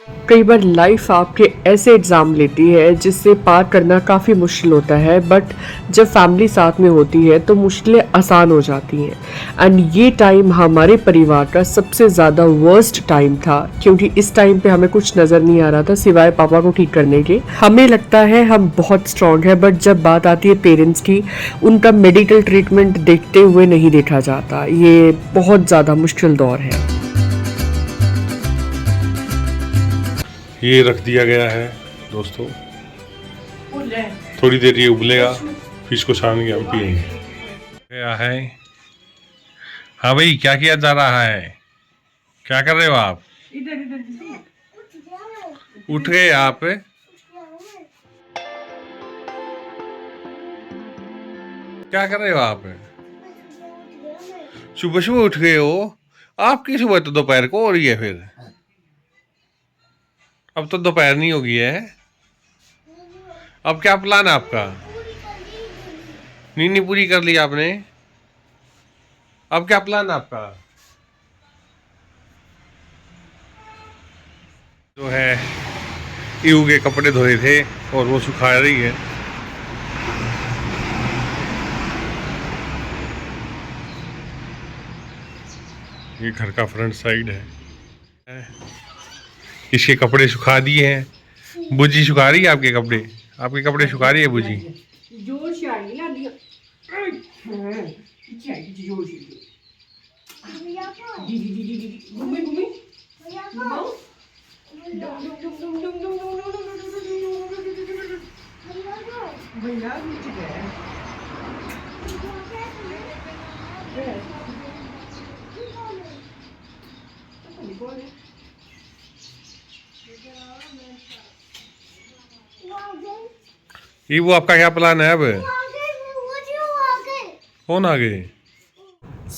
कई बार लाइफ आपके ऐसे एग्ज़ाम लेती है जिससे पार करना काफ़ी मुश्किल होता है, बट जब फैमिली साथ में होती है तो मुश्किलें आसान हो जाती हैं। एंड ये टाइम हमारे परिवार का सबसे ज़्यादा वर्स्ट टाइम था, क्योंकि इस टाइम पे हमें कुछ नज़र नहीं आ रहा था सिवाय पापा को ठीक करने के। हमें लगता है हम बहुत स्ट्रांग है, बट जब बात आती है पेरेंट्स की, उनका मेडिकल ट्रीटमेंट देखते हुए नहीं देखा जाता। ये बहुत ज़्यादा मुश्किल दौर है। ये रख दिया गया है दोस्तों, थोड़ी देर ये उबलेगा, फिर इसको छान के हम पिएंगे। क्या है? हाँ भाई, क्या किया जा रहा है? क्या कर रहे हो आप? उठ गए आप? क्या कर रहे हो आप? सुबह सुबह उठ गए हो? आपकी सुबह तो दोपहर को हो रही है फिर। अब तो दोपहर नहीं हो गई है। अब क्या प्लान है आपका? नींद नहीं पूरी कर ली आपने? अब क्या प्लान है आपका? जो है ईऊ के कपड़े धोए थे और वो सुखा रही है। ये घर का फ्रंट साइड है। इसके कपड़े सुखा दिए हैं। बुजी सुखा रही है आपके कपड़े? आपके कपड़े सुखा रही है बुजी? ये वो आपका क्या प्लान है अब? कौन आ गए?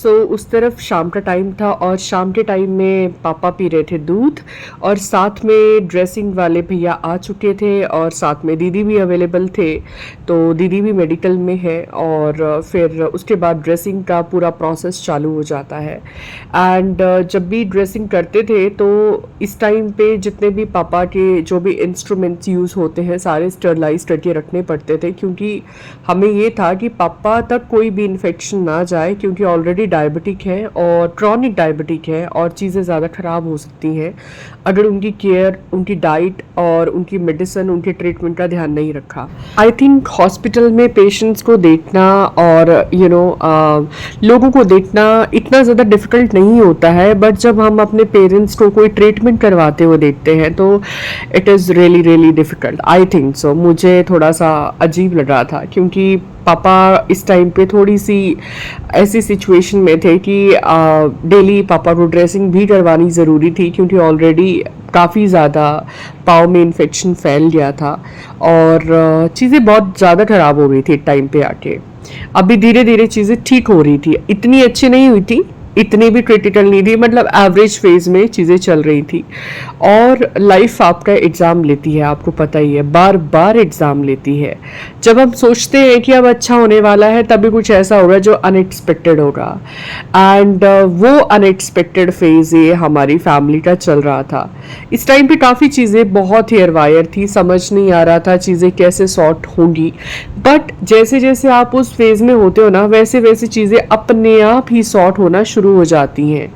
उस तरफ शाम का टाइम था और शाम के टाइम में पापा पी रहे थे दूध, और साथ में ड्रेसिंग वाले भैया आ चुके थे और साथ में दीदी भी अवेलेबल थे। तो दीदी भी मेडिकल में है और फिर उसके बाद ड्रेसिंग का पूरा प्रोसेस चालू हो जाता है। एंड जब भी ड्रेसिंग करते थे तो इस टाइम पे जितने भी पापा के जो भी इंस्ट्रूमेंट्स यूज़ होते हैं सारे स्टरलाइज करके रखने पड़ते थे, क्योंकि हमें ये था कि पापा तक कोई भी इन्फेक्शन ना जाए, क्योंकि ऑलरेडी डायबिटिक है और क्रॉनिक डायबिटिक है और चीज़ें ज़्यादा ख़राब हो सकती हैं अगर उनकी केयर, उनकी डाइट और उनकी मेडिसिन, उनके ट्रीटमेंट का ध्यान नहीं रखा। आई थिंक हॉस्पिटल में पेशेंट्स को देखना और लोगों को देखना इतना ज़्यादा डिफ़िकल्ट नहीं होता है, बट जब हम अपने पेरेंट्स को कोई ट्रीटमेंट करवाते हुए देखते हैं तो it is really really difficult. I think so, मुझे थोड़ा सा अजीब लग रहा था, क्योंकि पापा इस टाइम पे थोड़ी सी ऐसी सिचुएशन में थे कि डेली पापा को ड्रेसिंग भी करवानी ज़रूरी थी, क्योंकि ऑलरेडी काफ़ी ज़्यादा पाँव में इन्फेक्शन फैल गया था और चीज़ें बहुत ज़्यादा ख़राब हो गई थी टाइम पे आके। अभी धीरे धीरे चीज़ें ठीक हो रही थी, इतनी अच्छी नहीं हुई थी, इतनी भी क्रिटिकल नहीं थी, मतलब एवरेज फेज में चीज़ें चल रही थी। और लाइफ आपका एग्ज़ाम लेती है, आपको पता ही है, बार बार एग्ज़ाम लेती है। जब हम सोचते हैं कि अब अच्छा होने वाला है, तभी कुछ ऐसा होगा जो अनएक्सपेक्टेड होगा। एंड वो अनएक्सपेक्टेड फेज़ ये हमारी फैमिली का चल रहा था। इस टाइम पे काफ़ी चीज़ें बहुत हेयर वायर थी, समझ नहीं आ रहा था चीज़ें कैसे सॉर्ट होंगी, बट जैसे जैसे आप उस फेज़ में होते हो ना, वैसे वैसे चीज़ें अपने आप ही सॉर्ट होना शुरू हो जाती हैं।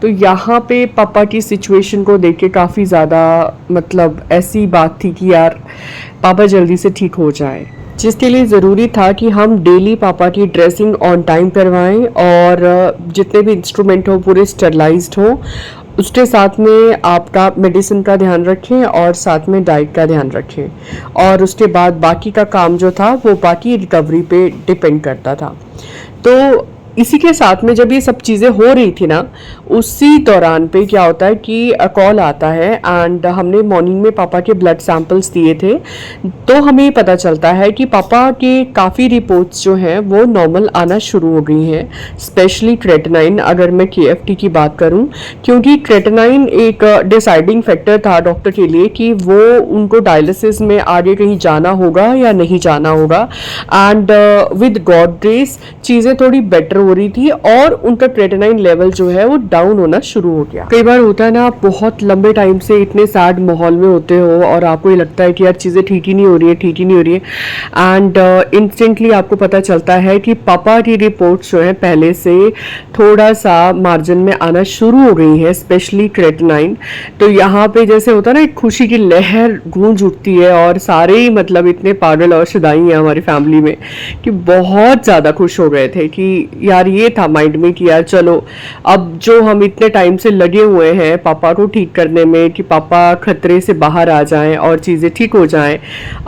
तो यहाँ पे पापा की सिचुएशन को देख के काफ़ी ज़्यादा मतलब ऐसी बात थी कि यार पापा जल्दी से ठीक हो जाए, जिसके लिए ज़रूरी था कि हम डेली पापा की ड्रेसिंग ऑन टाइम करवाएं और जितने भी इंस्ट्रूमेंट हो पूरे स्टरलाइज्ड हो। उसके साथ में आपका मेडिसिन का ध्यान रखें और साथ में डाइट का ध्यान रखें, और उसके बाद बाकी का काम जो था वो बाकी रिकवरी पे डिपेंड करता था। तो इसी के साथ में जब ये सब चीज़ें हो रही थी ना, उसी दौरान पे क्या होता है कि कॉल आता है एंड हमने मॉर्निंग में पापा के ब्लड सैंपल्स दिए थे, तो हमें पता चलता है कि पापा के काफ़ी रिपोर्ट्स जो हैं वो नॉर्मल आना शुरू हो गई हैं, स्पेशली क्रेटिनाइन। अगर मैं KFT की बात करूं, क्योंकि क्रेटिनाइन एक डिसाइडिंग फैक्टर था डॉक्टर के लिए कि वो उनको डायलिसिस में आगे कहीं जाना होगा या नहीं जाना होगा। एंड विद गॉड ग्रेस चीज़ें थोड़ी बेटर हो रही थी और उनका क्रेटिनाइन लेवल जो है वो डाउन होना शुरू हो गया। कई बार होता है ना, आप बहुत लंबे टाइम से इतने सैड माहौल में होते हो और आपको ये लगता है कि यार चीज़ें ठीक ही नहीं हो रही है, ठीक ही नहीं हो रही है, एंड इंस्टेंटली आपको पता चलता है कि पापा की रिपोर्ट्स जो है पहले से थोड़ा सा मार्जिन में आना शुरू हो गई है, स्पेशली क्रेटिनाइन। तो यहाँ पे जैसे होता है ना, एक खुशी की लहर गूंज उठती है और सारे ही मतलब इतने पागल और शुदाई हैं हमारी फैमिली में कि बहुत ज़्यादा खुश हो गए थे कि यार ये था माइंड में कि यार चलो अब जो हम इतने टाइम से लगे हुए हैं पापा को ठीक करने में कि पापा खतरे से बाहर आ जाएं और चीज़ें ठीक हो जाएं,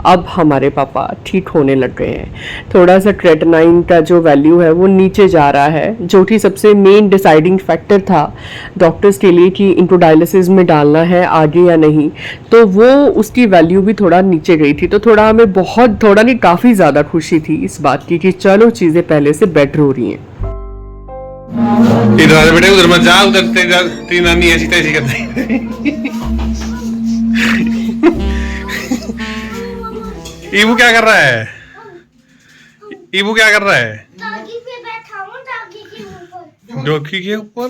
अब हमारे पापा ठीक होने लग गए हैं। थोड़ा सा क्रेटिनाइन का जो वैल्यू है वो नीचे जा रहा है, जो कि सबसे मेन डिसाइडिंग फैक्टर था डॉक्टर्स के लिए कि इनको डायलिसिस में डालना है आगे या नहीं, तो वो उसकी वैल्यू भी थोड़ा नीचे गई थी। तो थोड़ा हमें बहुत, थोड़ा नहीं काफ़ी ज़्यादा खुशी थी इस बात की कि चलो चीज़ें पहले से बेटर हो रही हैं। इधर आ बेटे, उधर मत जा, उधर तेरी नानी ऐसी तैसी करती है। ईबू क्या कर रहा है? ईबू क्या कर रहा है? डॉगी पे बैठा हूँ, डॉगी के ऊपर। डॉगी के ऊपर?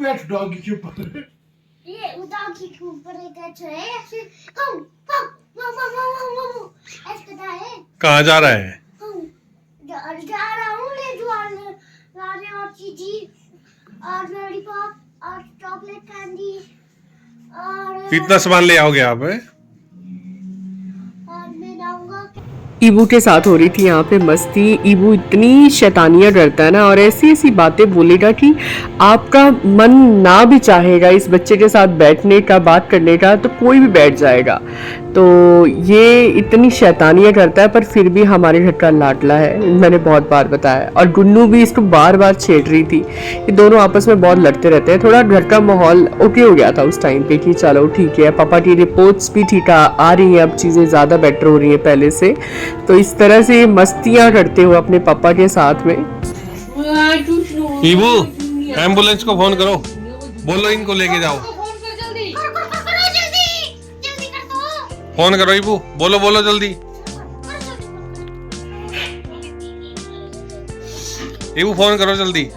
बैठ डॉगी के ऊपर। ये डॉगी के ऊपर एक अच्छा है, ऐसे हम ऐसे करता है। कहाँ जा रहा है? जा रहा हूँ ले लाने और चीज़ी और लॉलीपॉप और चॉकलेट कैंडी और इतना सामान ले आओगे आप? और मैं लाऊंगा। ईबू के साथ हो रही थी यहाँ पे मस्ती। ईबू इतनी शैतानियाँ करता है ना और ऐसी ऐसी बातें बोलेगा कि आपका मन ना भी चाहेगा इस बच्चे के साथ बैठने का, बात करने का, तो कोई भी बैठ जाएगा। तो ये इतनी शैतानियाँ करता है पर फिर भी हमारे घर का लाडला है, मैंने बहुत बार बताया। और गुन्नू भी इसको बार बार छेड़ रही थी। ये दोनों आपस में बहुत लड़ते रहते हैं। थोड़ा घर का माहौल ओके हो गया था उस टाइम पे कि चलो ठीक है, पापा की रिपोर्ट्स भी ठीक आ रही हैं, अब चीज़ें ज़्यादा बेटर हो रही हैं पहले से। तो इस तरह से मस्तियाँ करते हुए अपने पापा के साथ में। ईबू, एम्बुलेंस को फोन करो, बोलो इनको लेके जाओ। जल्दी कर दो। फोन करो ईबू, बोलो बोलो जल्दी। ईबू फोन करो जल्दी।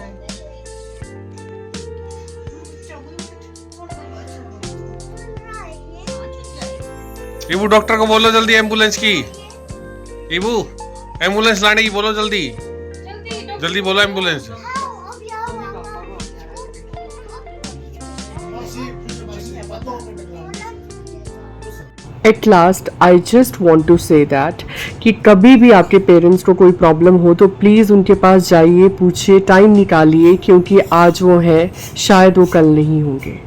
ईबू डॉक्टर को बोलो जल्दी एम्बुलेंस की। ईबू एम्बुलेंस लाने की बोलो जल्दी, जल्दी बोलो ambulance. At last I just want to say that कि कभी भी आपके पेरेंट्स को कोई प्रॉब्लम हो तो प्लीज़ उनके पास जाइए, पूछिए, टाइम निकालिए, क्योंकि आज वो हैं, शायद वो कल नहीं होंगे।